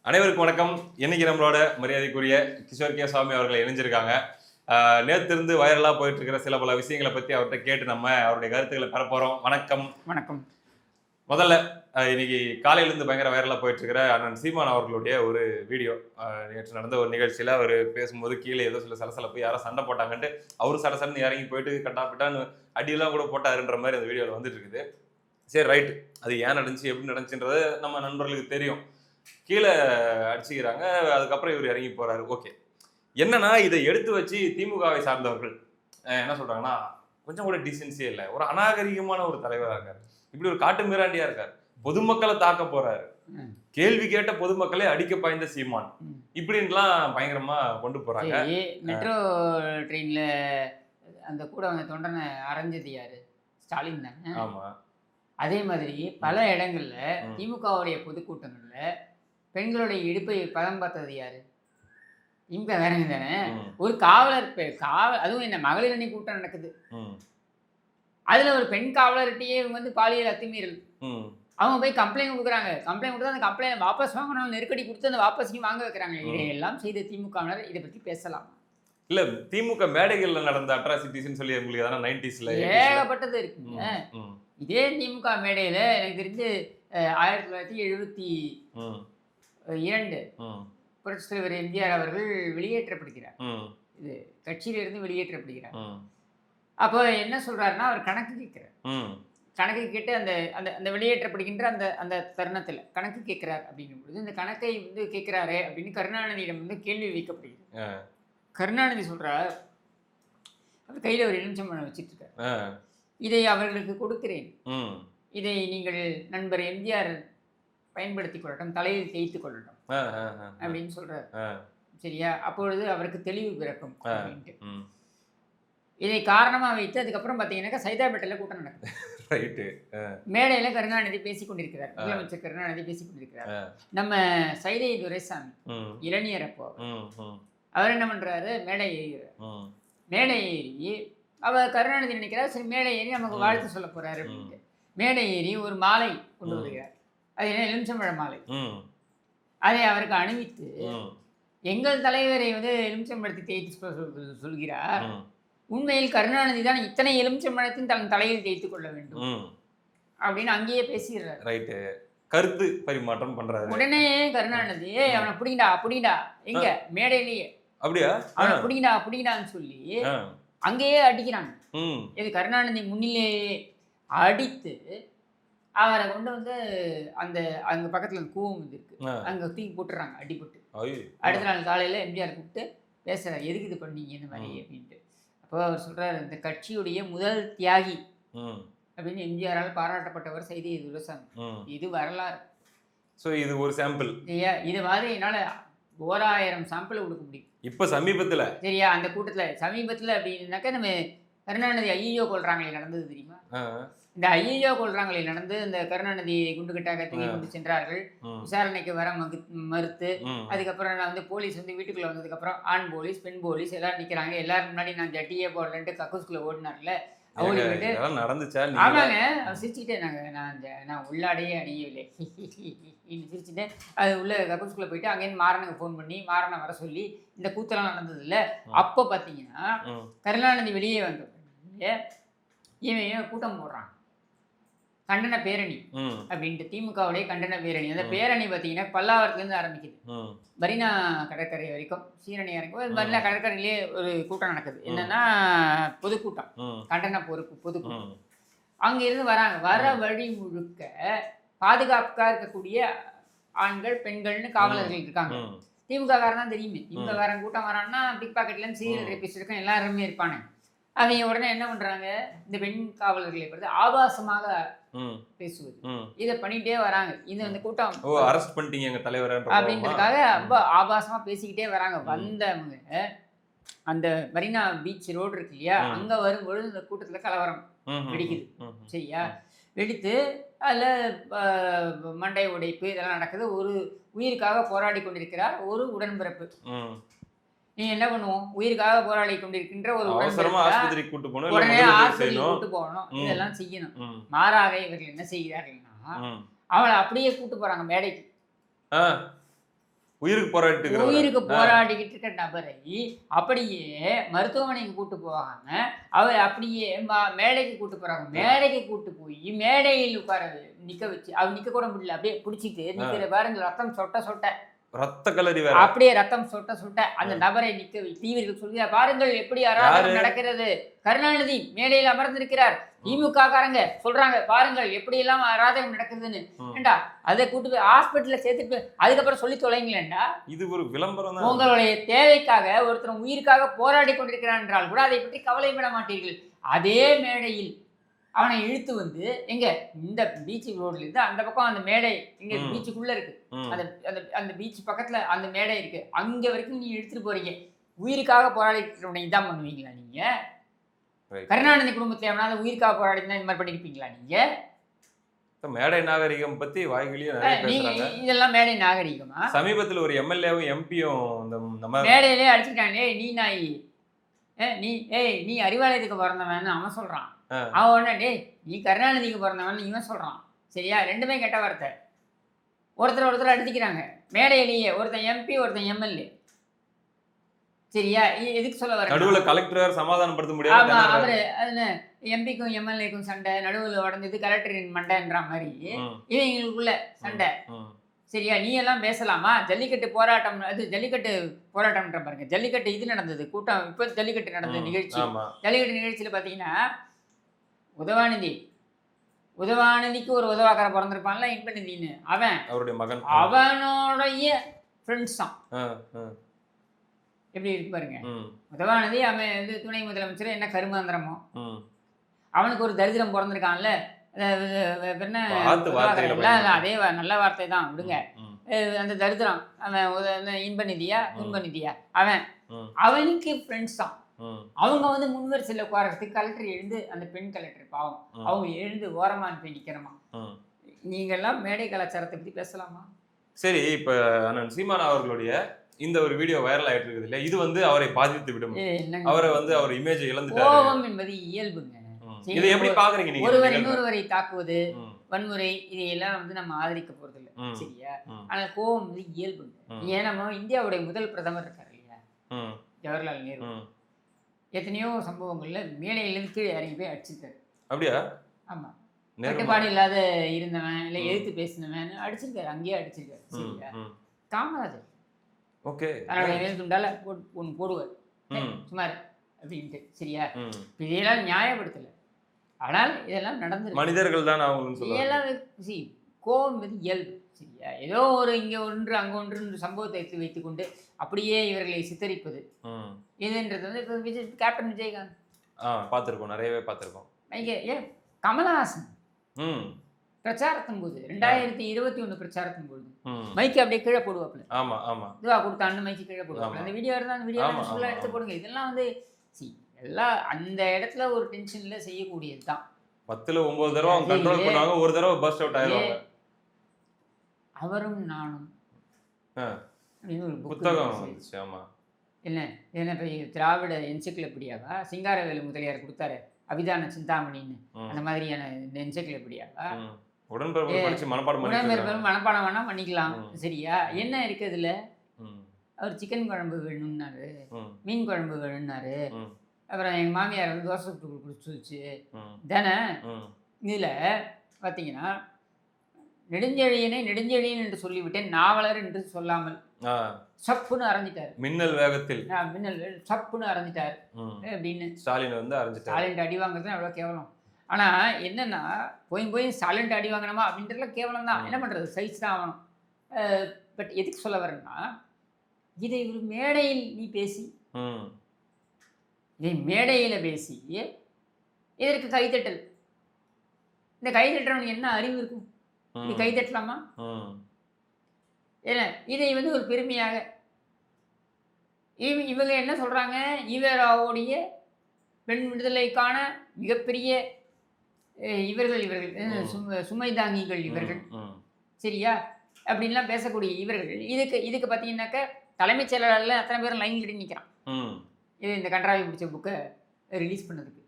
அனைவருக்கும் வணக்கம். இன்னைக்கு நம்மளோட மரியாதைக்குரிய கிஷோர் கே சுவாமி அவர்கள் இணைஞ்சிருக்காங்க. நேத்து இருந்து வைரலா போயிட்டு இருக்கிற சில பல விஷயங்களை பத்தி அவர்கிட்ட கேட்டு நம்ம அவருடைய கருத்துக்களை பெற போறோம். வணக்கம். வணக்கம். முதல்ல இன்னைக்கு காலையில இருந்து பயங்கர வைரலா போயிட்டு இருக்கிற அண்ணன் சீமான் அவர்களுடைய ஒரு வீடியோ. நேற்று நடந்த ஒரு நிகழ்ச்சியில அவர் பேசும்போது கீழே ஏதோ சில சலசலப்பு யாரோ சண்டை போட்டாங்கன்ட்டு அவரு சடசடன்னு இறங்கி போயிட்டு கட்டாப்பிட்டான்னு அடியெல்லாம் கூட போட்டாருன்ற மாதிரி அந்த வீடியோவில் வந்துட்டு இருக்குது. சரி, ரைட்டு. அது ஏன் நடந்துச்சு, எப்படி நடந்துச்சுன்றது நம்ம நண்பர்களுக்கு தெரியும். கீழே அடிச்சுக்கிறாங்க, அதுக்கப்புறம் இவர் இறங்கி போறாரு. ஓகே, என்னன்னா இதை எடுத்து வச்சு திமுகவை சார்ந்தவர்கள் என்ன சொல்றாங்கன்னா, கொஞ்சம் கூட டீசென்சியே இல்லை, ஒரு அநாகரிகமான ஒரு தலைவராக இருக்காரு, இப்படி ஒரு காட்டு மிராண்டியா இருக்காரு, பொதுமக்களை தாக்க போறாரு, கேள்வி கேட்ட பொதுமக்களை அடிக்க பாய்ந்த சீமான், இப்படின்லாம் பயங்கரமா கொண்டு போறாங்க. மெட்ரோ ட்ரெயின்ல அந்த கூட அந்த தொண்டனை அரைஞ்சது யாரு? ஸ்டாலின் தானே. ஆமா. அதே மாதிரி பல இடங்கள்ல திமுகவுடைய பொதுக்கூட்டங்கள்ல பெண்களுடைய இடுப்பை பதம் பார்த்தது யாரு? திமுக வேறங்க தானே. ஒரு காவலர் அதுவும் என்ன மகளிர் அணி கூட்டம் நடக்குது, அதுல ஒரு பெண் காவலர்கிட்டயே இவங்க வந்து பாலியல் அத்துமீறல், அவங்க போய் கம்ப்ளைண்ட் கொடுக்குறாங்க. கம்ப்ளைண்ட் கொடுத்தா அந்த கம்ப்ளைண்ட் வாபஸ் வாங்கணும், நெருக்கடி கொடுத்து அந்த வாபஸையும் வாங்க வைக்கிறாங்க. இதையெல்லாம் செய்த திமுகவினர் இதை பற்றி பேசலாம். இல்ல, திமுக மேடைகள்ல நடந்த அட்ராசிட்டிஸ்னு சொல்லி உங்களுக்கு எதனா 90ஸ்ல ஏகப்பட்டது இருக்குங்க. இதே திமுக மேடையில எனக்கு தெரிஞ்சு 1972 புரட்சித் தலைவர் எம்ஜிஆர் அவர்கள் வெளியேற்றப்படுகிறார், இது கட்சியிலிருந்து வெளியேற்றப்படுகிறார். அப்போ என்ன சொல்றாருன்னா, அவர் கணக்கு கேட்கிறார். கணக்கு கேட்டு அந்த அந்த அந்த வெளியேற்றப்படுகின்ற அந்த அந்த தருணத்தில் கணக்கு கேட்கிறார் அப்படிங்கும் பொழுது இந்த கணக்கை வந்து கேட்கிறாரே அப்படின்னு கருணாநிதியிடம் வந்து கேள்வி வைக்கப்படுகிறது. கருணாநிதி சொல்றார், அவர் கையில் ஒரு எலுமிச்சம்பழம் வச்சுட்டு இருக்கார், இதை அவர்களுக்கு கொடுக்கிறேன், இதை நீங்கள் நண்பர் எம்ஜிஆர் பயன்படுத்திக் கொள்ளட்டும், தலையில் தேய்த்துக் கொள்ளட்டும் அப்படின்னு சொல்றாரு. சரியா? அப்பொழுது அவருக்கு தெளிவு பிறக்கும் அப்படின்ட்டு இதை காரணமா வைத்து அதுக்கப்புறம் பாத்தீங்கன்னாக்கா சைதாப்பேட்டையில கூட்டம் நடக்குது. மேடையில கருணாநிதி பேசிக் கொண்டிருக்கிறார், முதலமைச்சர் கருணாநிதி பேசிக் கொண்டிருக்கிறார். நம்ம சைதை துரைசாமி இளைஞர் அப்போ அவர் என்ன பண்றாரு, மேடை ஏறுகிறார். மேடை ஏறி அவர் கருணாநிதி நினைக்கிறார், சரி மேடை ஏறி நமக்கு வாழ்த்து சொல்ல போறாரு அப்படின்ட்டு மேடை ஏறி ஒரு மாலை கொண்டு வருகிறார். அது என்ன, எலுமிச்சம்பழ மாலை. அதை அவருக்கு அணிவித்து எங்கள் தலைவரை வந்து எலுமிச்சம்பழத்தை தேய்த்து சொல்கிறார். உண்மையில் கருணாநிதி தான் இத்தனை எலுமிச்சம்பழத்தின் தன் தலையில் தேய்த்துக் கொள்ள வேண்டும் அப்படின்னு அங்கேயே பேசுகிறார். ரைட்டு, கருத்து பரிமாற்றம் பண்றாரு. உடனே கருணாநிதி அவனை புடிங்கடா புடிங்கடா, எங்க மேடையிலேயே அப்படியா அவனை புடிங்கடா புடிங்கடான்னு சொல்லி அங்கேயே அடிக்கிறாங்க. இது கருணாநிதி முன்னிலேயே அடித்து அவரை கொண்டு வந்து அந்த அங்க பக்கத்துல கூவம் வந்து இருக்கு, அங்க தூக்கி போட்டுறாங்க அடிபட்டு. அடுத்த நாள் காலையில எம்ஜிஆர் கூப்பிட்டு பேசுறாரு, எதுக்கு இது பண்ணீங்க இந்த மாதிரி அப்படின்ட்டு. அப்போ அவர் சொல்றாரு, இந்த கட்சியுடைய முதல் தியாகி அப்படின்னு எம்ஜிஆரால் பாராட்டப்பட்டவர் சைதை துரைசாமி. இது வரலாறு. ஸோ இது ஒரு சாம்பிள். இது மாதிரி என்னால 1000 சாம்பிள் கொடுக்க முடியும். இப்ப சமீபத்துல சரியா அந்த கூட்டத்துல சமீபத்துல அப்படின்னாக்கா நம்ம கருணாநிதி ஐயோ கொள்றாங்களே நடந்தது தெரியுமா? இந்த ஐயோ கொள்றாங்களே நடந்து இந்த கருணாநிதி குண்டுகட்டாக தூக்கி கொண்டு சென்றார்கள். விசாரணைக்கு வர மறுத்து அதுக்கப்புறம் நான் வந்து போலீஸ் வந்து வீட்டுக்குள்ள வந்ததுக்கு அப்புறம் ஆண் போலீஸ் பெண் போலீஸ் எல்லாரும் நிக்கிறாங்க. எல்லாரும் முன்னாடி நான் ஜட்டியே போடலன்ட்டு கக்கூஸ்குள்ள ஓடினார்ல, ஓடிவிட்டு ஆமாங்க அவர் சிரிச்சுக்கிட்டே நான் உள்ளாடையே அணியவில்லை சிரிச்சுட்டு அது உள்ள கக்கூஸ்குள்ள போயிட்டு அங்கேருந்து மாறனுக்கு ஃபோன் பண்ணி மாறனை வர சொல்லி இந்த கூத்தெல்லாம் நடந்தது இல்லை. அப்போ பார்த்தீங்கன்னா கருணாநிதி வெளியே வந்த இவன் கூட்டம் போடுறான், கண்டன பேரணி அப்படின்ட்டு திமுகவுடைய கண்டன பேரணி. அந்த பேரணி பார்த்தீங்கன்னா பல்லாவரத்துலேருந்து ஆரம்பிக்குது, மரீனா கடற்கரை வரைக்கும் சீரணி இறங்கும். மரீனா கடற்கரையிலேயே ஒரு கூட்டம் நடக்குது. என்னன்னா பொதுக்கூட்டம், கண்டன பொதுக்கூட்டம். அங்கிருந்து வராங்க. வர வழி முழுக்க பாதுகாப்புக்காக இருக்கக்கூடிய ஆண்கள் பெண்கள்னு காவலர்கள் இருக்காங்க. திமுக காரன் தான் தெரியுமே, திமுக காரன் கூட்டம் வரான்னா பிக் பாக்கெட்லேருந்து சீரியல் ரேபிஸ்ட் இருக்கும், எல்லாருமே இருப்பானு. அவங்க உடனே என்ன பண்றாங்க, இந்த பெண் காவலர்களை பற்றி ஆபாசமாக பேசுவது, இதை பண்ணிட்டே வராங்க. இது அந்த கூட்டம் அரெஸ்ட் பண்ணிட்டீங்க எங்க தலைவர் அப்படின்றதுக்காக ரொம்ப ஆபாசமா பேசிக்கிட்டே வராங்க. வந்தவங்க அந்த மரீனா பீச் ரோடு இருக்கு இல்லையா, அங்க வரும்பொழுது இந்த கூட்டத்துல கலவரம் வெடிக்குது. சரியா? வெடித்து அதில் மண்டை உடைப்பு இதெல்லாம் நடக்குது. ஒரு உயிருக்காக போராடி கொண்டிருக்கிறார் ஒரு உடன்பிறப்பு. நீ என்ன பண்ணுவோம், உயிருக்காக போராடி கொண்டிருக்கின்ற ஒரு உடனே ஆஸ்பத்திரிக்கு கூட்டு போகணும், இதெல்லாம் செய்யணும். மாறாக இவர்கள் என்ன செய்கிறார்கள்னா அவளை அப்படியே கூட்டு போறாங்க மேடைக்கு. உயிருக்கு போராடிட்டு உயிருக்கு போராடிக்கிட்டு இருக்க நபரை அப்படியே மருத்துவமனைக்கு கூட்டு போகாம அவர் அப்படியே மேடைக்கு கூட்டு போறாங்க. மேடைக்கு கூட்டு போய் மேடையில் உட்கார நிக்க வச்சு அவர் நிக்க கூட முடியல, அப்படியே பிடிச்சிட்டு நிக்கிற பாருங்க, ரத்தம் சொட்ட சொட்ட, ரத்த கலரி வேற, அப்படியே ரத்தம் சொட்ட சொட்ட அந்த நபரை நிக்க தீவிரர்கள் சொல்கிறார், பாருங்கள் எப்படி அராஜகம் நடக்கிறது, கருணாநிதி மேடையில் அமர்ந்திருக்கிறார், திமுக காரங்க சொல்றாங்க பாருங்கள் எப்படி எல்லாம் அராஜகம் நடக்குதுன்னு. ஏண்டா அதை கூட்டு போய் ஹாஸ்பிட்டல்ல சேர்த்துட்டு அதுக்கப்புறம் சொல்லி தொலைங்களேண்டா. இது ஒரு விளம்பரம் தான். உங்களுடைய தேவைக்காக ஒருத்தர் உயிருக்காக போராடி கொண்டிருக்கிறான் என்றால் கூட அதை பற்றி கவலைப்பட மாட்டீர்கள். அதே மேடையில் அவனை இழுத்து வந்து எங்க இந்த பீச் ரோட்ல இருந்து அந்த பக்கம் அந்த மேடை இங்க பீச்சுக்குள்ள இருக்கு, அந்த அந்த அந்த பீச் பக்கத்துல அந்த மேடை இருக்கு, அங்க வரைக்கும் நீங்க எடுத்துட்டு போறீங்க. உயிருக்காக போராடிக்கிறவனை இதான் பண்ணுவீங்களா நீங்க? கருணாநிதி குடும்பத்துல எவனாவது உயிருக்காக போராடி இந்த மாதிரி பண்ணிருப்பீங்களா நீங்க? மேடை நாகரிகம் பத்தி வாய்களையும் நிறைய பேசுறாங்க. இதெல்லாம் மேடை நாகரிகமா? சமீபத்துல ஒரு எம்எல்ஏவும் எம்பியும் நம்ம மேடையிலே அடிச்சுட்டானே நீ நாய், நீ அறிவாலயத்துக்கு பிறந்தவன்னு அவன் சொல்றான். அவன் உடனே டேய் நீ கருணாநிதிக்கு பிறந்தவன் இவன் சொல்றான். சரியா? ரெண்டுமே கெட்ட வார்த்தை. ஒருத்தர் அடிச்சுக்கிறாங்க மேடையிலேயே, ஒருத்தன் எம்பி ஒருத்தன் எம்எல்ஏ. சரியா? எதுக்கு சொல்ல வர, நடுவுல கலெக்டர் சமாதானப்படுத்த முடியாது. அவரு அதுல எம்பிக்கும் எம்எல்ஏக்கும் சண்டை, நடுவுல உடஞ்சது கலெக்டரின் மண்டைன்ற மாதிரி இவங்களுக்குள்ள சண்டை. சரியா? நீ எல்லாம் பேசலாமா? ஜல்லிக்கட்டு போராட்டம், அது ஜல்லிக்கட்டு போராட்டம்ன்ற பாருங்க, ஜல்லிக்கட்டு இது நடந்தது கூட்டம், இப்போ ஜல்லிக்கட்டு நடந்த நிகழ்ச்சி. ஜல்லிக்கட்டு நிகழ்ச்சியில பாத்தீங்கன்னா உதவாநிதிக்கு ஒரு உதவாக்கரை பிறந்திருப்பான்ல இன்பநிதின்னு, அவன் அவருடைய மகன், அவனுடைய ஃப்ரெண்ட்ஸ் தான். எப்படி இருக்கு பாருங்க. உதவாநிதி அவன் வந்து துணை முதலமைச்சர், என்ன கருமாந்திரமோ, அவனுக்கு ஒரு தரித்திரம் பிறந்திருக்கான்ல, அதே நல்ல வார்த்தை தான் விடுங்க. அந்த தரித்திரம் அவன் இன்பநிதியா துன்பநிதியா, அவனுக்கு ஃப்ரெண்ட்ஸ் தான். அவங்க வந்து முன்வரிசையில் உட்காரத்துக்கு கலெக்டர் எழுந்து, அந்த பெண் கலெக்டர் பாவம், அவங்க எழுந்து ஓரமா போய் நிக்கிறமா. நீங்க எல்லாம் மேடை கலாச்சாரத்தை பத்தி பேசலாமா? சரி, இப்ப அண்ணன் சீமான் அவர்களுடைய இந்த ஒரு வீடியோ வைரல் ஆயிட்டு இருக்குது இல்ல, இது வந்து அவரை பாதித்து விடும், அவரை வந்து அவர் இமேஜ் இழந்துட்டாரு. கோபம் என்பது இயல்புங்க. இதை எப்படி பாக்குறீங்க நீங்க? ஒருவர் இன்னொருவரை தாக்குவது, வன்முறை, இதையெல்லாம் வந்து நம்ம ஆதரிக்க போறது இல்லை. சரியா? ஆனா கோபம் வந்து இயல்புங்க. ஏன் நம்ம இந்தியாவுடைய முதல் பிரதமர் இருக்காரு இல்லையா, ஜவஹர்லால் நேரு, எத்தனையோ சம்பவங்கள்ல மேடையிலிருந்து கீழே இறங்கி போய் அடிச்சிருக்காரு. அப்படியா? ஆமா, கட்டுப்பாடு இல்லாத இருந்தவன் இல்ல எதிர்த்து பேசினவன் அடிச்சிருக்காரு, அங்கேயே அடிச்சிருக்காரு. சரியா? காமராஜர் ஓகே தன்னுடைய வேல் துண்டால ஒன்று போடுவார் சுமார் அப்படின்ட்டு. சரியா? இதையெல்லாம் நியாயப்படுத்தல, ஆனால் இதெல்லாம் நடந்து மனிதர்கள் தான் அவங்க கோபம் வந்து இயல்பு. சரியா? ஏதோ ஒரு இங்க ஒன்று அங்க ஒன்று சம்பவத்தை எடுத்து வைத்துக் கொண்டு அப்படியே இவர்களை சித்தரிப்பது இதுன்றது வந்து இப்போ கேப்டன் விஜயகாந்த் பார்த்துருக்கோம், நிறையவே பார்த்துருக்கோம். ஏன் கமலஹாசன் பிரச்சாரத்தின் போது 2021 பிரச்சாரத்தின் போது மைக்கு அப்படியே கீழே போடுவாப்புல. ஆமா ஆமா, இதுவா கொடுத்தான்னு மைக்கு கீழே போடுவாப்புல. அந்த வீடியோ இருந்தால் அந்த வீடியோ எடுத்து போடுங்க. இதெல்லாம் வந்து எல்லாம் அந்த இடத்துல ஒரு டென்ஷன்ல செய்யக்கூடியது தான். 10ல் 9 தடவை அவங்க கண்ட்ரோல் பண்ணுவாங்க, ஒரு தடவை பர்ஸ்ட் அவுட் ஆயிடுவாங்க. அவரும் நானும் அப்படின்னு ஒரு புத்தகம் வந்துச்சு. ஆமா, என்ன இப்போ திராவிட என்சைக்ளோபீடியாவா, சிங்காரவேலு முதலியார் கொடுத்தாரு அபிதான சிந்தாமணின்னு, அந்த மாதிரியான என்சைக்ளோபீடியாவா, உடன்பிறப்பு மனப்பாடம் வேணா பண்ணிக்கலாம். சரியா? என்ன இருக்கு அதுல? அவர் சிக்கன் குழம்பு வேணும்னாரு, மீன் குழம்பு வேணும்னாரு, அப்புறம் எங்கள் மாமியார் வந்து தோசை சுட்டு குடிச்சுச்சு தானே. இதில் பார்த்தீங்கன்னா நெடுஞ்செழியன் என்று சொல்லிவிட்டேன், நாவலர் என்று சொல்லாமல் சப்புன்னு அரைஞ்சிட்டாரு. மின்னல் வேகத்தில் சப்புன்னு அரைஞ்சிட்டாரு அப்படின்னு ஸ்டாலின் வந்து ஸ்டாலின் அடி வாங்குறது அவ்வளோ கேவலம். ஆனால் என்னன்னா போய் ஸ்டாலின் அடி வாங்கணுமா அப்படின்றதுலாம் கேவலம் தான். என்ன பண்ணுறது, சைஸ் தான் ஆகணும். பட் எதுக்கு சொல்ல வரேன்னா, இதை ஒரு மேடையில் நீ பேசி, இதை மேடையில் பேசி இதற்கு கைத்தட்டல், இந்த கைத்தட்டுறவனுக்கு என்ன அறிவு இருக்கும்? நீ கைத்தட்டலாமா? ஏன்னா இதை வந்து ஒரு பெருமையாக இவங்க என்ன சொல்றாங்க, ஈவேராவுடைய பெண் விடுதலைக்கான மிகப்பெரிய இவர்கள் சுமை தாங்கிகள் இவர்கள். சரியா? அப்படின்லாம் பேசக்கூடிய இவர்கள் இதுக்கு பார்த்தீங்கன்னாக்க தலைமைச் செயலாளர்ல அத்தனை பேரும் லைன் கட்டி நிற்கிறான். இது இந்த கன்றாவி பிடிச்ச புக்கை ரிலீஸ் பண்ணதுக்கு.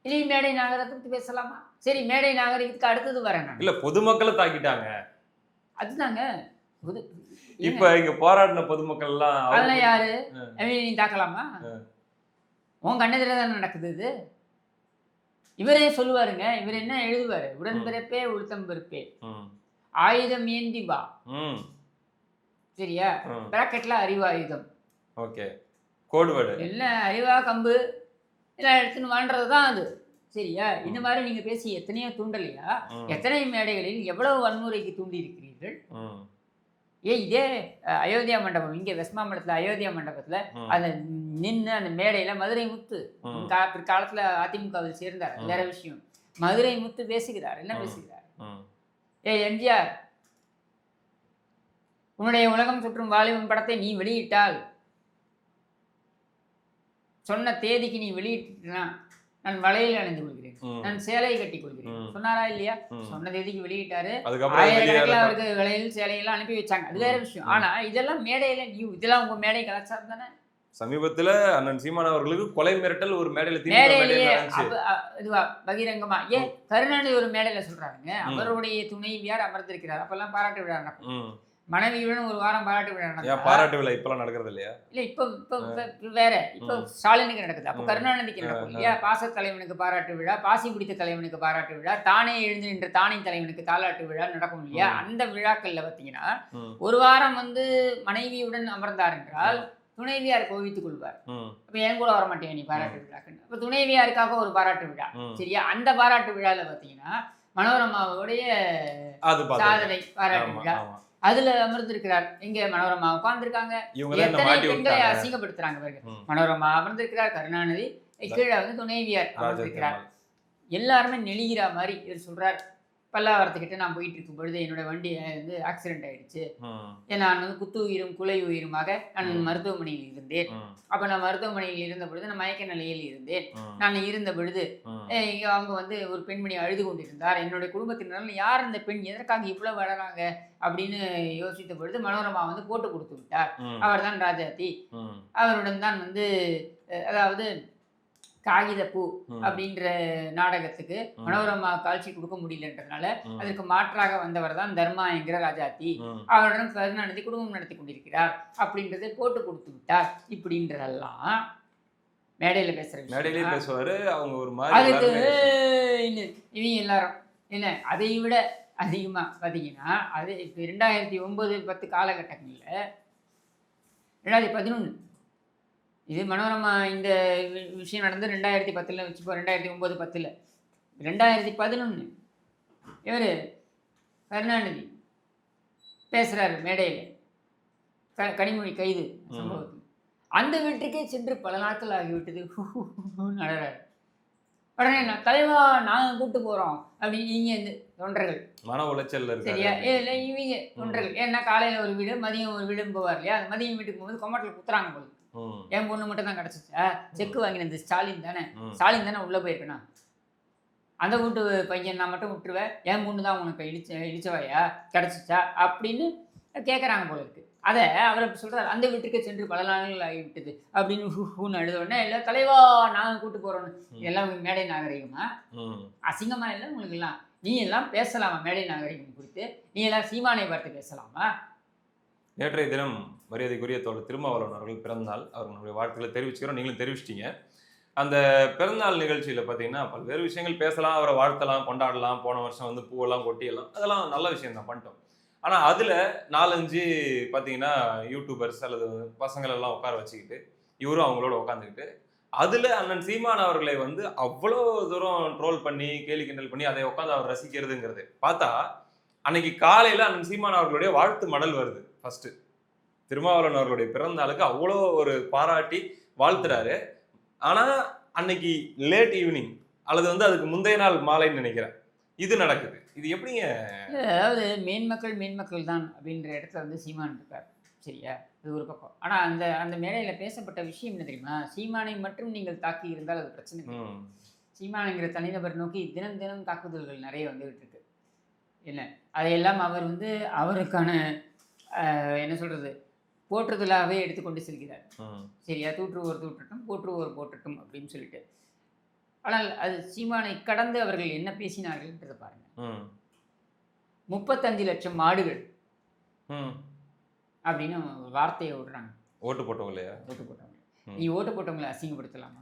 இனி மேடை நாகரிகத்தை பற்றி பேசலாமா? சரி, மேடை நாகரிகத்துக்கு அடுத்தது வரேன். இல்லை, பொதுமக்களை தாக்கிட்டாங்க, அதுதாங்க இப்ப இங்க போராடின பொதுமக்கள் எல்லாம் அதெல்லாம் யாரு நீ தாக்கலாமா? உன் கண்ணெதிர தானே நடக்குது இது. இவரே சொல்லுவாருங்க. இவர் என்ன எழுதுவாரு, உடன்பிறப்பே உளுத்தம் பருப்பே ஆயுதம் ஏந்தி வா. சரியா? பிராக்கெட்ல அறிவாயுதம். Okay, code word. எல்லாம் அறிவா கம்பு எல்லாம் எடுத்துன்னு வாழ்றது தான் அது. சரியா? இந்த மாதிரி நீங்க பேசி எத்தனையோ தூண்டலையா? எத்தனை மேடைகளில் எவ்வளவு வன்முறைக்கு தூண்டி இருக்கிறீர்கள்? இதே அயோத்தியா மண்டபம், இங்க வெஸ்ட் மாம்பலத்துல அயோத்தியா மண்டபத்துல அந்த நின்று அந்த மேடையில மதுரை முத்து பிற்காலத்துல அதிமுகவில் சேர்ந்தார், வேற விஷயம். மதுரை முத்து பேசுகிறார். என்ன பேசுகிறார்? எம்ஜிஆர், உன்னுடைய உலகம் சுற்றும் வாலிபன் படத்தை நீ வெளியிட்டால், சொன்ன தேதிக்கு நீ வெளியிட்டா நான் வளையல் அணிந்து கொள்கிறேன், நான் சேலை கட்டி கொள்கிறேன் சொன்னாரா இல்லையா? சொன்ன தேதிக்கு வெளியிட்டாரு. ஆயிரக்கணக்கில் அவருக்கு வளையல் சேலையெல்லாம் அனுப்பி வச்சாங்க, அது வேற விஷயம். ஆனா இதெல்லாம் மேடையில இதெல்லாம் உங்க மேடை கலாச்சாரம் தானே. சமீபத்துல அண்ணன் சீமான் அவர்களுக்கு கொலை மிரட்டல் ஒரு மேடையிலேயே இதுவா பகிரங்கமா. ஏன் கருணாநிதி ஒரு மேடையில சொல்றாருங்க, அவருடைய துணைவியார் அமர்ந்திருக்கிறார், அப்பெல்லாம் பாராட்டு விழா நடக்கும். மனைவியுடன் ஒரு வாரம் பாராட்டு விழா நடக்கும். பாராட்டு விழா இப்பெல்லாம் நடக்கிறது இல்லையா? இல்ல இப்போ வேற, இப்போ ஸ்டாலினுக்கு நடக்குது, அப்போ கருணாநிதிக்கு நடக்கும் இல்லையா? பாச தலைவனுக்கு பாராட்டு விழா, பாசி பிடித்த தலைவனுக்கு பாராட்டு விழா, தானே எழுந்து நின்ற தானே தலைவனுக்கு தாலாட்டு விழா நடக்கும் இல்லையா? அந்த விழாக்கள்ல பாத்தீங்கன்னா ஒரு வாரம் மனைவியுடன் அமர்ந்தார் என்றால் துணைவியார் கோவித்துக் கொள்வார். அப்ப என் கூட வரமாட்டேன் நீ பாராட்டு விழாக்குன்னு. அப்ப துணைவியாருக்காக ஒரு பாராட்டு விழா. சரியா? அந்த பாராட்டு விழால பாத்தீங்கன்னா மனோரமாவுடைய சாதனை பாராட்டு விழா, அதுல அமர்ந்திருக்கிறார். எங்க மனோரமா உட்கார்ந்துருக்காங்க. எத்தனை பெண்களை அசிங்கப்படுத்துறாங்க. மனோரமா அமர்ந்திருக்கிறார், கருணாநிதி கீழே துணைவியார் அமர்ந்திருக்கிறார். எல்லாருமே நெளிகிற மாதிரி இவர் சொல்றார். பல்லாவரத்துக்கிட்ட நான் போயிட்டு இருக்கும் பொழுது என்னோட வண்டி ஆக்சிடென்ட் ஆயிடுச்சு. நான் குத்து உயிரும் குலை உயிருமாக நான் மருத்துவமனையில் இருந்தேன். அப்ப நான் மருத்துவமனையில் இருந்த பொழுது நான் மயக்க நிலையில் இருந்தேன். நான் இருந்த பொழுது அவங்க ஒரு பெண்மணி அழுது கொண்டிருந்தார். என்னுடைய குடும்பத்தினர் யார் அந்த பெண், எதற்காக இவ்வளவு வளராங்க அப்படின்னு யோசித்த பொழுது மனோரமா போட்டு கொடுத்து விட்டார். அவர் தான் ராஜாத்தி. அவருடன் தான் அதாவது காகித பூ அப்படின்ற நாடகத்துக்கு மனோரமா காட்சி கொடுக்க முடியலன்றதுனால அதற்கு மாற்றாக வந்தவர் தான் தர்மா என்கிற ராஜாத்தி. அவருடன் கருணாநிதி குடும்பம் நடத்தி கொண்டிருக்கிறார் அப்படின்றதை போட்டு கொடுத்து விட்டார். இப்படின்றதெல்லாம் மேடையில பேசுவாரு. அவங்க ஒரு அதுக்கு இவங்க எல்லாரும் என்ன அதை விட அதிகமா பாத்தீங்கன்னா, அது இப்ப 2009-10 காலகட்டங்கள்ல 2011 இது மனோரமா இந்த விஷயம் நடந்து 2010 வச்சுப்போ, 2009-10 2011 இவர் கருணாநிதி பேசுறாரு மேடையில் கனிமொழி கைது சம்பவத்தில். அந்த வீட்டுக்கே சென்று பல நாட்கள் ஆகிவிட்டது. நடறாரு. உடனே தலைவா நாங்கள் கூப்பிட்டு போறோம் அப்படின்னு நீங்க இந்த தொண்டர்கள் மன உளைச்சல் சரியா? இல்லை இவங்க தொண்டர்கள் ஏன்னா காலையில ஒரு வீடு மதியம் ஒரு வீடுன்னு போவார் இல்லையா? அந்த மதியம் வீட்டுக்கு போகும்போது கொமட்டில் குத்துறாங்க போது. என் பொண்ணு மட்டும் தான் கிடைச்சிச்சா? செக்கு வாங்கினது ஸ்டாலின் தானே உள்ள போயிருக்கணும். அந்த வீட்டு பையன் நான் மட்டும் விட்டுருவேன், என் பொண்ணு தான் உனக்கு இழிச்சவாயா கிடைச்சிச்சா அப்படின்னு கேட்குறாங்க போல இருக்கு. அதை அவர் சொல்றாரு, அந்த வீட்டுக்கு சென்று பல நாட்கள் ஆகிவிட்டது அப்படின்னு அழுத உடனே இல்லை தலைவா நாங்கள் கூட்டு போறோம்னு. இதெல்லாம் மேடை நாகரிகமா? அசிங்கமா இல்லை உங்களுக்கு எல்லாம்? நீ எல்லாம் பேசலாமா மேடை நாகரிகம் குறித்து? நீ எல்லாம் சீமானை பார்த்து பேசலாமா? நேற்றைய தினம் மரியாதைக்குரிய தோழர் திருமாவளவன் அவர்கள் பிறந்தநாள். அவர்களுடைய வாழ்த்துக்களை தெரிவிச்சுக்கிறோம், நீங்களும் தெரிவிச்சிட்டீங்க. அந்த பிறந்தநாள் நிகழ்ச்சியில் பார்த்தீங்கன்னா பல்வேறு விஷயங்கள் பேசலாம், அவரை வாழ்த்தலாம், கொண்டாடலாம். போன வருஷம் பூவெல்லாம் கொட்டியெல்லாம் அதெல்லாம் நல்ல விஷயம் தான் பண்ணிட்டோம். ஆனால் அதில் 4-5 பார்த்தீங்கன்னா யூடியூபர்ஸ் அல்லது பசங்கள் எல்லாம் உட்கார வச்சுக்கிட்டு இவரும் அவங்களோட உட்காந்துக்கிட்டு அதில் அண்ணன் சீமான் அவர்களை அவ்வளோ தூரம் ட்ரோல் பண்ணி கேலி கிண்டல் பண்ணி அதை உட்காந்து அவர் ரசிக்கிறதுங்கிறது பார்த்தா அன்னைக்கு காலையில் அண்ணன் சீமான் அவர்களுடைய வாழ்த்து மடல் வருது. ஃபர்ஸ்ட் திருமாவளவன் அவர்களுடைய பிறந்த நாளுக்கு அவ்வளோ ஒரு பாராட்டி வாழ்த்துறாரு. ஆனால் அன்னைக்கு லேட் ஈவினிங் அல்லது அதுக்கு முந்தைய நாள் மாலைன்னு நினைக்கிறேன் இது நடக்குது. இது எப்படிங்க? அதாவது மேன்மக்கள் தான் அப்படின்ற இடத்துல சீமான் இருக்கார். சரியா? இது ஒரு பக்கம். ஆனால் அந்த மேடையில் பேசப்பட்ட விஷயம் என்ன தெரியுமா? சீமானை மட்டும் நீங்கள் தாக்கி இருந்தால் அது பிரச்சனை இல்லை. சீமானுங்கிற தனிநபர் நோக்கி தினம் தினம் தாக்குதல்கள் நிறைய வந்துகிட்டு இருக்கு. என்ன அதையெல்லாம் அவர் அவருக்கான என்ன சொல்றது போற்றுதலாகவே எடுத்துக்கொண்டு செல்கிறார். சரியா? தூற்றுவோர் தூற்றட்டும், போற்றுவோர் போற்றட்டும் அப்படின்னு சொல்லிட்டு. ஆனால் அது சீமானை கடந்து அவர்கள் என்ன பேசினார்கள் என்றதை பாருங்க. 35 லட்சம் மாடுகள் அப்படின்னு வார்த்தையை விடுறாங்க. ஓட்டு போட்டவங்க இல்லையா? ஓட்டு போட்டவங்க. நீ ஓட்டு போட்டவங்களை அசிங்கப்படுத்தலாமா?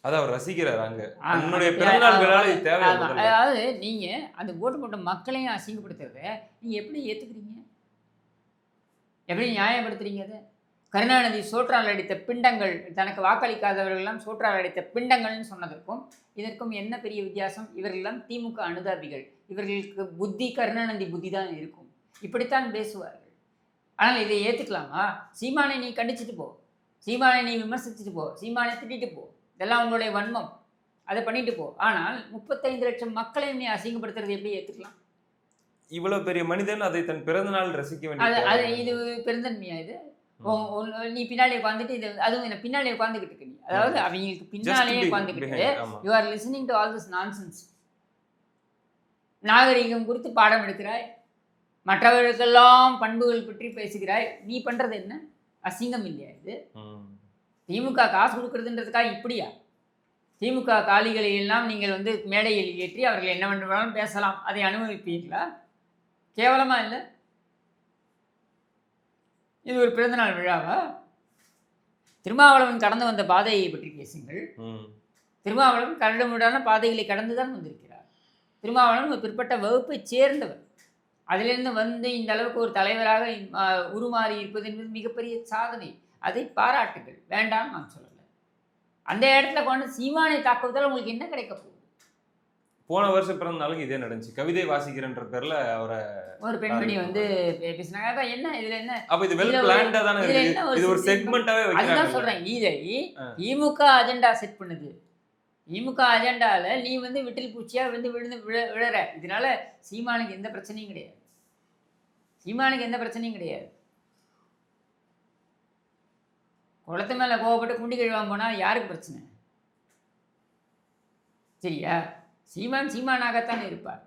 அதான் அவர் ரசிக்கிறார் அங்க. உன்னுடைய பிறந்தநாள் விழா இது தேவை. அதாவது நீங்க அந்த ஓட்டு போட்ட மக்களையும் அசிங்கப்படுத்துறத நீங்க எப்படி ஏத்துக்கிறீங்க? எப்படி நியாயப்படுத்துறீங்க அதை? கருணாநிதி சோற்றால் அடித்த பிண்டங்கள், தனக்கு வாக்களிக்காதவர்களெல்லாம் சோற்றால் அடித்த பிண்டங்கள்னு சொன்னதற்கும் இதற்கும் என்ன பெரிய வித்தியாசம்? இவர்களெல்லாம் திமுக அனுதாபிகள். இவர்களுக்கு புத்தி கருணாநிதி புத்தி தான் இருக்கும். இப்படித்தான் பேசுவார்கள். ஆனால் இதை ஏற்றுக்கலாமா? சீமானை நீ கண்டிச்சுட்டு போ, சீமானை நீ விமர்சிச்சுட்டு போ, சீமானை திட்டிட்டு போ, இதெல்லாம் உங்களுடைய வன்மம், அதை பண்ணிட்டு போ. ஆனால் 35 லட்சம் மக்களையும் நீ அசிங்கப்படுத்துறது எப்படி ஏற்றுக்கலாம்? இவ்வளவு பெரிய மனிதன் அதை தன் பிறந்த நாள் ரசிக்க வேண்டிய இது பெருந்தன்மையா? இது நீ பின்னாலே உட்காந்துட்டு இது அதுவும் என்ன பின்னாலே உட்காந்துக்கிட்டு இருக்க நீ, அதாவது அவங்களுக்கு பின்னாலே உட்காந்துக்கிட்டு you are listening to all this nonsense. நாகரிகம் குறித்து பாடம் எடுக்கிறாய், மற்றவர்களுக்கெல்லாம் பண்புகள் பற்றி பேசுகிறாய். நீ பண்றது என்ன? அசிங்கம் இல்லையா இது? திமுக காசு கொடுக்கறதுன்றதுக்காக இப்படியா? திமுக காலிகளை எல்லாம் நீங்கள் வந்து மேடையில் ஏற்றி அவர்கள் என்ன வேண்டுமானாலும் பேசலாம், அதை அனுமதிப்பீர்களா? கேவலமா இல்லை? இது ஒரு பிறந்தநாள் விழாவா? திருமாவளவன் கடந்து வந்த பாதையை பற்றி பேசுங்கள். திருமாவளவன் கரடுமுரடான பாதைகளை கடந்துதான் வந்திருக்கிறார். திருமாவளவன் ஒரு பிற்பட்ட வகுப்பை சேர்ந்தவர். அதிலிருந்து வந்து இந்த அளவுக்கு ஒரு தலைவராக உருமாறி இருப்பது என்பது மிகப்பெரிய சாதனை. அதை பாராட்டுகள், வேண்டாம் நான் சொல்லலை. அந்த இடத்துல கொண்டு சீமானை தாக்குவதால் உங்களுக்கு என்ன கிடைக்க போகுது? போன வருஷம் பிறந்த நாளுக்கு இதே நடந்துச்சு. கவிதை வாசிக்கிறன்ற பேர்ல அவரை ஒரு பெண்மணி வந்து பேசினாங்க. அதான் என்ன இதுல என்ன? அப்ப இது வெல் பிளான்டா தான இருக்கு. இது ஒரு செக்மென்ட்டாவே வைக்கிறாங்க. அதுதான் சொல்றேன். இதை திமுக அஜெண்டா செட் பண்ணுது. திமுக அஜெண்டால நீ வந்து விட்டில் பூச்சியா வந்து விழற. இதனால சீமானுக்கு எந்த பிரச்சனையும் கிடையாது. சீமானுக்கு எந்த பிரச்சனையும் கிடையாது. குளத்து மேல கோவப்பட்டு குண்டி கழுவாம போனா யாருக்கு பிரச்சனை? சரியா? சீமான் சீமானாகத்தான் இருப்பார்.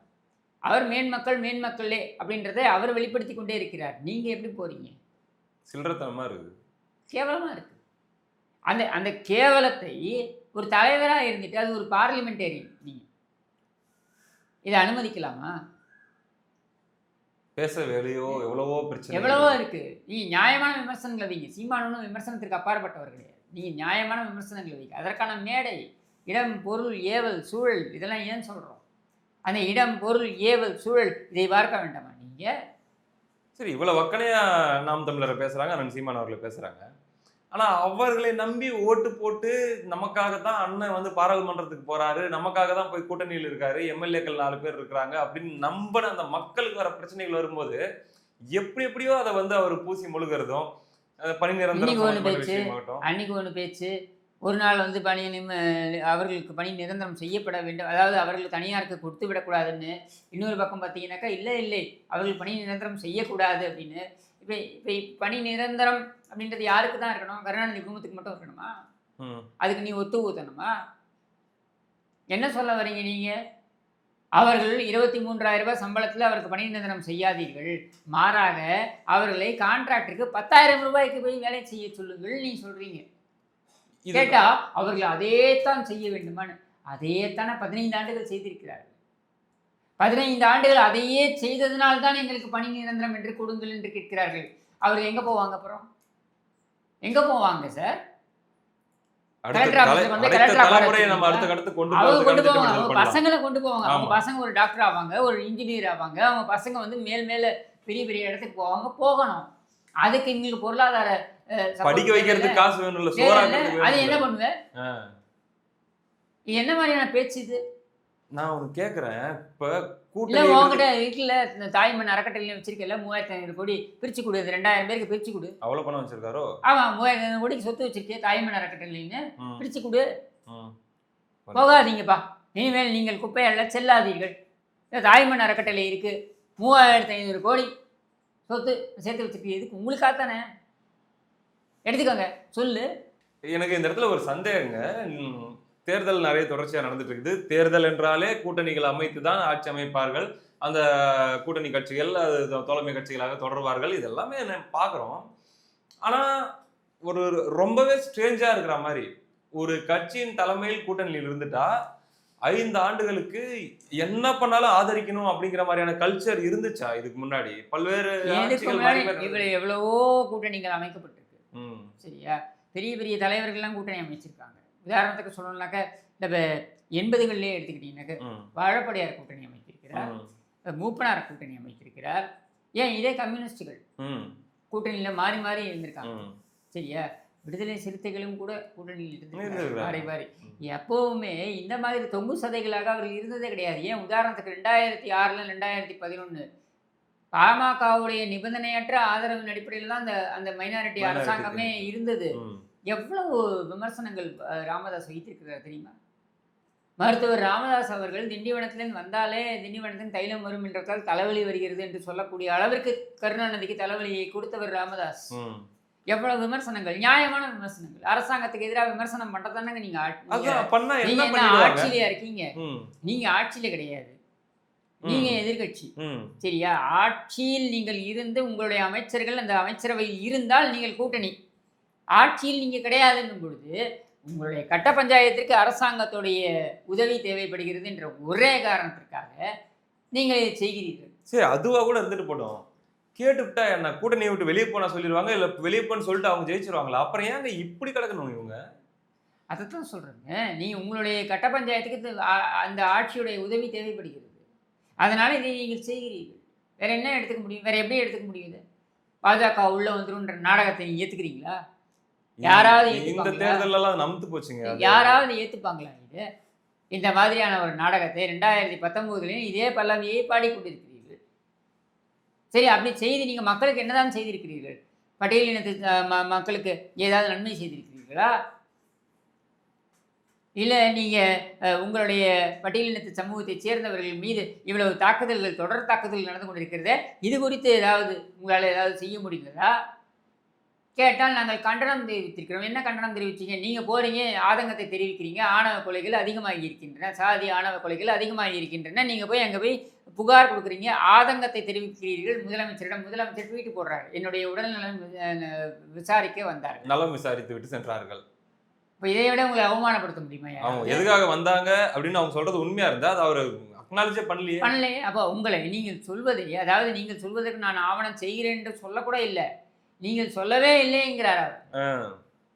அவர் மேன்மக்களே அப்படின்றத அவர் வெளிப்படுத்தி கொண்டே இருக்கிறார். நீங்க எப்படி போறீங்க? சில்லறத்தனமா இருக்கு, கேவலமா இருக்கு. அந்த அந்த கேவலத்தை ஒரு தலைவராக இருந்துட்டு, அது ஒரு பார்லிமெண்டேரியன், நீங்க இதை அனுமதிக்கலாமா? பேச வேலையோ எவ்வளவோ பிரச்சனை, எவ்வளவோ இருக்கு. நீ நியாயமான விமர்சனங்களை வைங்க. சீமானும் விமர்சனத்திற்கு அப்பாற்பட்டவர் கிடையாது. நீங்க நியாயமான விமர்சனங்களை வைங்க. அதற்கான மேடை, இடம், பொருள், ஏவல், சூழல், இதெல்லாம் ஏன் சொல்கிறோம்? அந்த இடம், பொருள், ஏவல், சூழல் இதை பார்க்க வேண்டாமா நீங்க? சரி, இவ்வளவு வக்கனையா நாம் தமிழரை பேசுறாங்க, அண்ணன் சீமான் அவர்களை பேசுறாங்க. ஆனா அவர்களை நம்பி ஓட்டு போட்டு நமக்காகத்தான் அண்ணன் வந்து பாராளுமன்றத்துக்கு போறாரு, நமக்காக தான் போய் கூட்டணியில் இருக்காரு, எம்எல்ஏக்கள் 4 பேர் இருக்கிறாங்க அப்படின்னு நம்பின அந்த மக்களுக்கு வர பிரச்சனைகள் வரும்போது எப்படியோ அதை வந்து அவர் பூசி முழுகிறதும், பணி நிரந்தரம் அன்னைக்கு ஒன்று பேச்சு, ஒரு நாள் வந்து அவர்களுக்கு பணி நிரந்தரம் செய்யப்பட வேண்டும், அதாவது அவர்கள் தனியாருக்கு கொடுத்து விடக்கூடாதுன்னு. இன்னொரு பக்கம் பார்த்தீங்கன்னாக்கா இல்லை அவர்கள் பணி நிரந்தரம் செய்யக்கூடாது அப்படின்னு. இப்போ பணி நிரந்தரம் அப்படின்றது யாருக்கு தான் இருக்கணும்? கருணாநிதி குடும்பத்துக்கு மட்டும் இருக்கணுமா? அதுக்கு நீ ஒத்து ஊத்தணுமா? என்ன சொல்ல வரீங்க நீங்க? அவர்கள் 23,000 ரூபாய் சம்பளத்தில் அவருக்கு பணி நிரந்தரம் செய்யாதீர்கள், மாறாக அவர்களை கான்ட்ராக்டருக்கு 10,000 ரூபாய்க்கு போய் வேலை செய்ய சொல்லுங்கள் நீ சொல்றீங்க. கேட்டா அவர்கள் அதே தான் செய்ய வேண்டுமான்னு. அதே தானே 15 ஆண்டுகள் செய்திருக்கிறார்கள். 15 ஆண்டுகள் அதையே செய்ததுனால்தான் எங்களுக்கு பணி நிரந்தரம் என்று கொடுங்கள் என்று கேட்கிறார்கள். அவர்கள் எங்க போவாங்க? அப்புறம் எங்க போவாங்க சார்? பசங்களை கொண்டு போவாங்க. அவங்க பசங்க ஒரு டாக்டர் ஆவாங்க, ஒரு இன்ஜினியர் ஆவாங்க, அவங்க பசங்க வந்து மேல பெரிய பெரிய இடத்துக்கு போவாங்க. போகணும். அதுக்கு எங்களுக்கு பொருளாதார படிக்க வைக்கிறதுக்கு காசு வேணும்ல, அது என்ன பண்ணுவேன்? என்ன மாதிரியான பேச்சு இது? நான் ஒன்று கேட்குறேன். இப்போ கூட்டம் உங்ககிட்ட வீட்டில் இந்த தாய்மண் அறக்கட்டளையில வச்சிருக்கல 3,500 கோடி பிரிச்சு கொடு, 2,000 பேருக்கு பிரிச்சு கொடு. அவ்வளோ பணம் வச்சிருக்காரோ? ஆமாம், 3,500 கோடிக்கு சொத்து வச்சிருக்கேன் தாய்மண் அறக்கட்டளைன்னு, பிரிச்சு கொடு. போகாதீங்கப்பா, இனிமேல் நீங்கள் குப்பையல்ல செல்லாதீர்கள். தாய்மண் அறக்கட்டளை இருக்கு, 3,500 கோடி சொத்து சேர்த்து வச்சிருக்கீங்க, இதுக்கு உங்களுக்காகத்தானே, எடுத்துக்கோங்க சொல்லு. எனக்கு இந்த இடத்துல ஒரு சந்தேகங்க. தேர்தல் நிறைய தொடர்ச்சியாக நடந்துட்டு இருக்குது. தேர்தல் என்றாலே கூட்டணிகள் அமைத்து தான் ஆட்சி அமைப்பார்கள். அந்த கூட்டணி கட்சிகள் அது தோழமை கட்சிகளாக தொடர்வார்கள். இதெல்லாமே பார்க்குறோம். ஆனால் ரொம்பவே ஸ்ட்ரேஞ்சாக இருக்கிற மாதிரி, ஒரு கட்சியின் தலைமையில் கூட்டணியில் இருந்துட்டா 5 ஆண்டுகளுக்கு என்ன பண்ணாலும் ஆதரிக்கணும் அப்படிங்கிற மாதிரியான கல்ச்சர் இருந்துச்சா இதுக்கு முன்னாடி? பல்வேறு இதுக்கு ஆட்சிகள் முன்னாடி மாறி மாறி இவ்வளவு எவ்வளவோ கூட்டணிகள் அமைக்கப்பட்டிருக்கு. ம். சரியா? பெரிய பெரிய தலைவர்கள்லாம் கூட்டணி அமைச்சிருக்காங்க. உதாரணத்துக்கு சொல்லணும்னாக்க இந்த 80களிலே எடுத்துக்கிட்டீங்கன்னாக்க ம். வாழப்படியார் கூட்டணி அமைத்திருக்கிறார், ம். மூப்பனார் கூட்டணி அமைத்திருக்கிறார். ஏன் இதே கம்யூனிஸ்டுகள் ம். கூட்டணியில மாறி மாறி இருந்திருக்காங்க. ம். சரியா? விடுதலை சிறுத்தைகளும் கூட கூட்டணியில் இருந்திருக்காங்க இருந்திருக்காங்க. மாறி மாறி. எப்பவுமே இந்த மாதிரி தொங்கு சதைகளாக அவர்கள் இருந்ததே கிடையாது. ஏன் உதாரணத்துக்கு 2006ல 2011 பாமகவுடைய நிபந்தனையற்ற ஆதரவின் அடிப்படையில் தான் அந்த அந்த மைனாரிட்டி Minority அரசாங்கமே thing. இருந்தது. ம். எவ்வளவு விமர்சனங்கள் ராமதாஸ் வைத்திருக்கிறார் தெரியுமா? மருத்துவர் ராமதாஸ் அவர்கள் திண்டிவனத்திலிருந்து வந்தாலே திண்டிவனத்தின் தைலம் வரும் என்றதால் தலைவலி வருகிறது என்று சொல்லக்கூடிய அளவிற்கு கருணாநிதிக்கு தலைவலியை கொடுத்தவர் ராமதாஸ். ம். எவ்வளவு விமர்சனங்கள், நியாயமான விமர்சனங்கள். அரசாங்கத்துக்கு எதிராக விமர்சனம் பண்றதானங்க நீங்க அதான் பண்ணா என்ன நீங்க என்ன பண்ணிடுவாங்க? ஆட்சியில இருக்கீங்க? ம். நீங்க ஆட்சியில கிடையாது, நீங்க எதிர்க்கட்சி. ம். சரியா? ஆட்சியில் நீங்கள் இருந்து உங்களுடைய அமைச்சர்கள் அந்த அமைச்சரவையில் இருந்தால் நீங்கள் கூட்டணி. ஆட்சியில் நீங்க கிடையாதுன்னும் பொழுது உங்களுடைய கட்ட பஞ்சாயத்திற்கு அரசாங்கத்துடைய உதவி தேவைப்படுகிறது என்ற ஒரே காரணத்திற்காக நீங்கள் இதை செய்கிறீர்கள். சரி, அதுவா கூட இருந்துட்டு போட்டோம். கேட்டுவிட்டா என்ன கூட்டணியை விட்டு வெளியே போனா சொல்லிடுவாங்க, இல்ல வெளியே போன்னு சொல்லிட்டு அவங்க ஜெயிச்சிருவாங்களா? அப்புறம் ஏங்க இப்படி கிடக்கணும் இவங்க? அதைத்தான் சொல்றேங்க. நீங்க உங்களுடைய கட்ட பஞ்சாயத்துக்கு அந்த ஆட்சியுடைய உதவி தேவைப்படுகிறது. அதனால இதை நீங்கள் செய்கிறீர்கள். வேற என்ன எடுத்துக்க முடியும்? வேற எப்படி எடுத்துக்க முடியுது? பாஜக உள்ள வந்துருன்ற நாடகத்தை நீங்க ஏத்துக்கிறீங்களா? யாராவது இந்த ஏத்துப்பாங்களா? தேர்தல் எல்லாம் நம்புத்து போச்சுங்க. அது. யாராவது ஏத்துப்பாங்களா இது? இந்த மாதிரியான ஒரு நாடகத்தை 2019 இதே பல்லவியை பாடிக்கொண்டிருக்கிறீர்கள். சரி, அப்படி செய்து நீங்க மக்களுக்கு என்னதான் செய்திருக்கிறீர்கள்? பட்டியலினத்து மக்களுக்கு ஏதாவது நன்மை செய்திருக்கிறீர்களா? இல்ல நீங்க உங்களுடைய பட்டியலினத்து சமூகத்தைச் சேர்ந்தவர்கள் மீது இவ்வளவு தாக்குதல்கள், தொடர் தாக்குதல்கள் நடந்து கொண்டிருக்கிறதே, இது குறித்து ஏதாவது உங்களால் ஏதாவது செய்ய முடிகிறதா? கேட்டால் நாங்கள் கண்டனம் தெரிவித்திருக்கிறோம். என்ன கண்டனம் தெரிவிச்சீங்க? நீங்க போறீங்க, ஆதங்கத்தை தெரிவிக்கிறீங்க, ஆணவ கொலைகள் அதிகமாகி இருக்கின்றன, சாதி ஆணவ கொலைகள் அதிகமாகி இருக்கின்றன. நீங்க போய் அங்க போய் புகார் கொடுக்குறீங்க, ஆதங்கத்தை தெரிவிக்கிறீர்கள் முதலமைச்சரிடம். முதலமைச்சர் ட்வீட் போடுறாரு, என்னுடைய உடல்நலம் விசாரிக்க வந்தார்கள், நலம் விசாரித்து விட்டு சென்றார்கள். இப்போ இதை விட உங்களை அவமானப்படுத்த முடியுமா? அவங்க எதுக்காக வந்தாங்க அப்படின்னு அவங்க சொல்றது உண்மையா இருந்தா அது அவரு அக்னாலஜே பண்ணலையே. பண்ணலையே. அப்போ உங்களை நீங்கள் சொல்வதை, அதாவது நீங்கள் சொல்வதற்கு நான் ஆவணம் செய்கிறேன் என்று சொல்லக்கூட இல்லை, நீங்கள் சொல்லவே இல்லைங்கிறார் அவர்.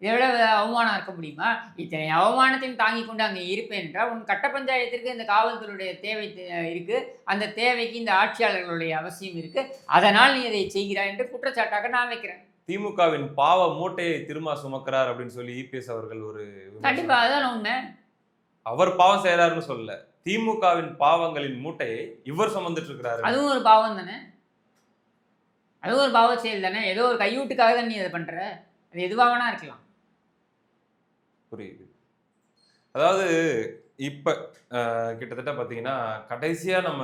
இதை விட அவமானம் இருக்க முடியுமா? இத்தனை அவமானத்தையும் தாங்கி கொண்டு அங்கே இருப்பேன் என்றால் உன் கட்ட பஞ்சாயத்திற்கு இந்த காவல்துறையுடைய தேவை இருக்கு, அந்த தேவைக்கு இந்த ஆட்சியாளர்களுடைய அவசியம் இருக்கு, அதனால் நீ இதை செய்கிறாய் என்று குற்றச்சாட்டாக நான் வைக்கிறேன். திமுகவின் பாவ மூட்டையை திரும்ப சுமக்கிறார் அப்படின்னு சொல்லி இபிஎஸ் அவர்கள் ஒரு கண்டிப்பா அதுதான் உண்மை. அவர் பாவம் செய்யறாருன்னு சொல்லல, திமுகவின் பாவங்களின் மூட்டையை இவர் சுமந்துட்டு இருக்கிறாரு. அதுவும் ஒரு பாவம் தானே, அதுவும் ஒரு பாவ செயல் தானே. ஏதோ ஒரு கையூட்டுக்காக தான் நீ அதை பண்ற, அது எதுவாகனா இருக்கலாம். புரியுது. அதாவது இப்ப கிட்டத்தட்ட பாத்தீங்கன்னா கடைசியா நம்ம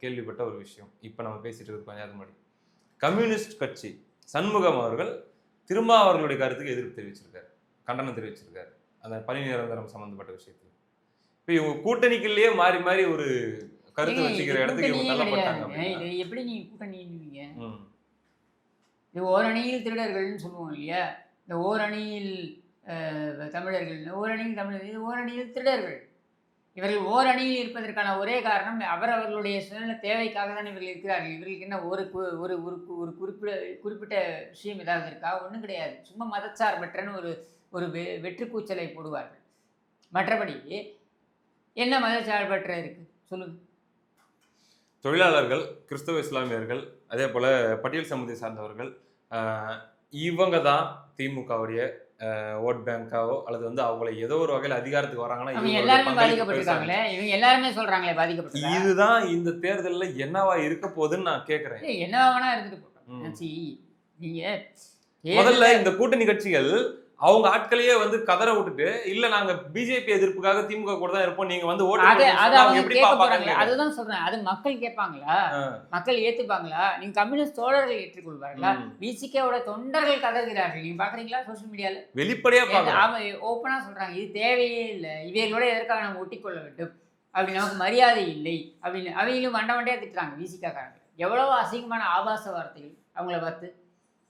கேள்விப்பட்ட ஒரு விஷயம், இப்ப நம்ம பேசிட்டு இருக்கிறது கொஞ்ச நேரம் முன்னாடி, கம்யூனிஸ்ட் கட்சி சண்முகம் அவர்கள் திருமாவர்களுடைய கருத்துக்கு எதிர்ப்பு தெரிவிச்சிருக்காரு, கண்டனம் தெரிவிச்சிருக்காரு அந்த பணி நிரந்தரம் சம்பந்தப்பட்ட விஷயத்துல. இப்ப இவங்க கூட்டணிக்குள்ளேயே மாறி மாறி ஒரு கருத்து வச்சுக்கிற இடத்துக்கு இவங்க தள்ளப்பட்டாங்க. இது எப்படி நீ கூட்டணிங்க? இது ஓரணியில் திருடர்கள்னு சொல்லுவோம் இல்லையா? இந்த ஓரணியில் தமிழர்கள், ஓரணியில் தமிழர்கள், இது ஓரணியில் திருடர்கள். இவர்கள் ஓரணியில் இருப்பதற்கான ஒரே காரணம் அவர்களுடைய சுயநல தேவைக்காக தான் இவர்கள் இருக்கிறார்கள். இவர்களுக்கு என்ன ஒரு ஒரு ஒரு குறிப்பிட்ட விஷயம் ஏதாவது இருக்கா? ஒன்றும் கிடையாது. சும்மா மதச்சார்பற்றன்னு ஒரு வெற்றுக்கூச்சலை போடுவார்கள். மற்றபடி என்ன மதச்சார்பற்ற இருக்கு சொல்லுங்க? தொழிலாளர்கள், கிறிஸ்தவ இஸ்லாமியர்கள், அதே போல பட்டியல் சமூகத்தை சார்ந்தவர்கள், இவங்க தான் திமுகவுடைய ஓட் பேங்காவோ அல்லது வந்து அவங்களை ஏதோ ஒரு வகையில் அதிகாரத்துக்கு வராங்கன்னா அவங்க எல்லாருமே பாதிக்கப்பட்டிருக்காங்களே, இவங்க எல்லாருமே சொல்றாங்களே பாதிக்கப்பட்டு. இதுதான் இந்த தேர்தலில் என்னவா இருக்க போகுதுன்னு நான் கேட்கிறேன். என்னவா இருந்துட்டு போட்டோம். நீங்க முதல்ல இந்த கூட்டணி கட்சிகள் அவங்க ஆட்களையே வந்து கதற விட்டுட்டு, இல்ல நாங்க பிஜேபி எதிர்ப்புக்காக திமுக கூட தான் இருப்போம், நீங்க வந்து ஓட்டு எப்படி பாப்பாங்க? அதுதான் சொல்றேன். அது மக்கள் கேட்பாங்களா? மக்கள் ஏத்துப்பாங்களா? நீங்க கம்யூனிஸ்ட் தோழர்கள் ஏற்றுக்கொள்வார்களா? விசிகேவோட தொண்டர்கள் கதறுகிறார்கள், நீங்க பாக்குறீங்களா சோசியல் மீடியால? வெளிப்படையா அவங்க ஓப்பனா சொல்றாங்க, இது தேவையே இல்லை, இவர்களோட எதற்காக நம்ம ஒட்டிக்கொள்ள வேண்டும், அப்படி நமக்கு மரியாதை இல்லை அப்படின்னு அவங்களும் வண்டையா திட்டுறாங்க. விசிகாக்காரங்க எவ்வளவு அசிங்கமான ஆபாச வார்த்தைகள் அவங்கள பார்த்து.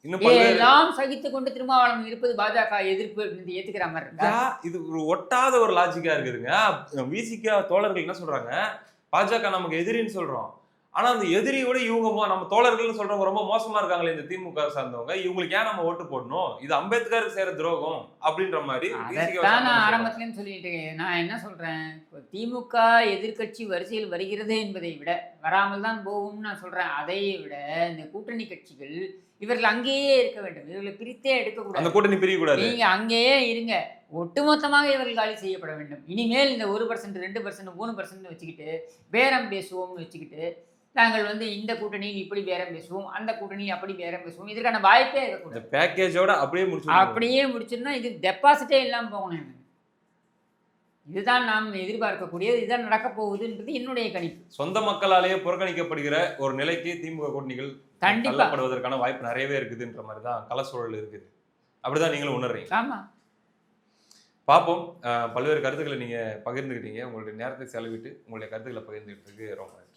இன்னும் பல்வேறு எல்லாம் சகித்து கொண்டு திருமாவளவன் இருப்பது பாஜக எதிர்ப்பு ஏத்துக்கிற மாதிரி இருக்கா? இது ஒரு ஒட்டாத ஒரு லாஜிக்கா இருக்குதுங்க. விசிக தோழர்கள் என்ன சொல்றாங்க, பாஜக நமக்கு எதிரின்னு சொல்றோம். ஆனா அந்த எதிரியோட இவங்க நம்ம தோழர்கள்னு சொல்றவங்க ரொம்ப மோசமா இருக்காங்களே இந்த திமுக சார்ந்தவங்க. இவங்களுக்கு ஏன் நம்ம ஓட்டு போடணும்? இது அம்பேத்கருக்கு செய்யற துரோகம் அப்படின்ற மாதிரி அதைத்தான் நான் ஆரம்பத்துலன்னு சொல்லிட்டு இருக்கேன். நான் என்ன சொல்றேன், இப்போ திமுக எதிர்க்கட்சி வரிசையில் வருகிறது என்பதை விட வராமல் தான் போகும்னு நான் சொல்றேன். அதை விட இந்த கூட்டணி கட்சிகள் இவர்கள் அங்கேயே இருக்க வேண்டும். இவர்களை பிரித்தே அந்த எடுக்கக்கூடாது. கூட்டணி பிரியக்கூடாது. நீங்க அங்கேயே இருங்க. ஒட்டுமொத்தமாக இவர்கள் காலி செய்யப்பட வேண்டும். இனிமேல் இந்த 1%, 2%, 3% வச்சுக்கிட்டு பேரம் பேசுவோம்னு வச்சுக்கிட்டு நாங்கள் இந்த கூட்டணியில் இப்படி பேரம் பேசுவோம், அந்த கூட்டணியில் அப்படி பேரம் பேசுவோம். இதற்கான வாய்ப்பே இந்த இருக்கக்கூடாது. பேக்கேஜோட அப்படியே முடிச்சு அப்படியே முடிச்சிருந்தா இது டெபாசிட்டே இல்லாம போகணும். இதுதான் நாம் எதிர்பார்க்கக்கூடியது, இதுதான் நடக்க போகுதுன்றது என்னுடைய கணிப்பு. சொந்த மக்களாலேயே புறக்கணிக்கப்படுகிற ஒரு நிலைக்கு திமுக கூட்டணிகள் கண்டிப்பா தள்ளப்படுவதற்கான வாய்ப்பு நிறையவே இருக்குதுன்ற மாதிரி தான் கள சூழல் இருக்குது. அப்படிதான் நீங்களும் உணர்றீங்க. ஆமா. பார்ப்போம். பல்வேறு கருத்துக்களை நீங்க பகிர்ந்துக்கிட்டீங்க. உங்களுடைய நேரத்தை செலவிட்டு உங்களுடைய கருத்துக்களை பகிர்ந்துக்கிட்டதுக்கு ரொம்ப நன்றி.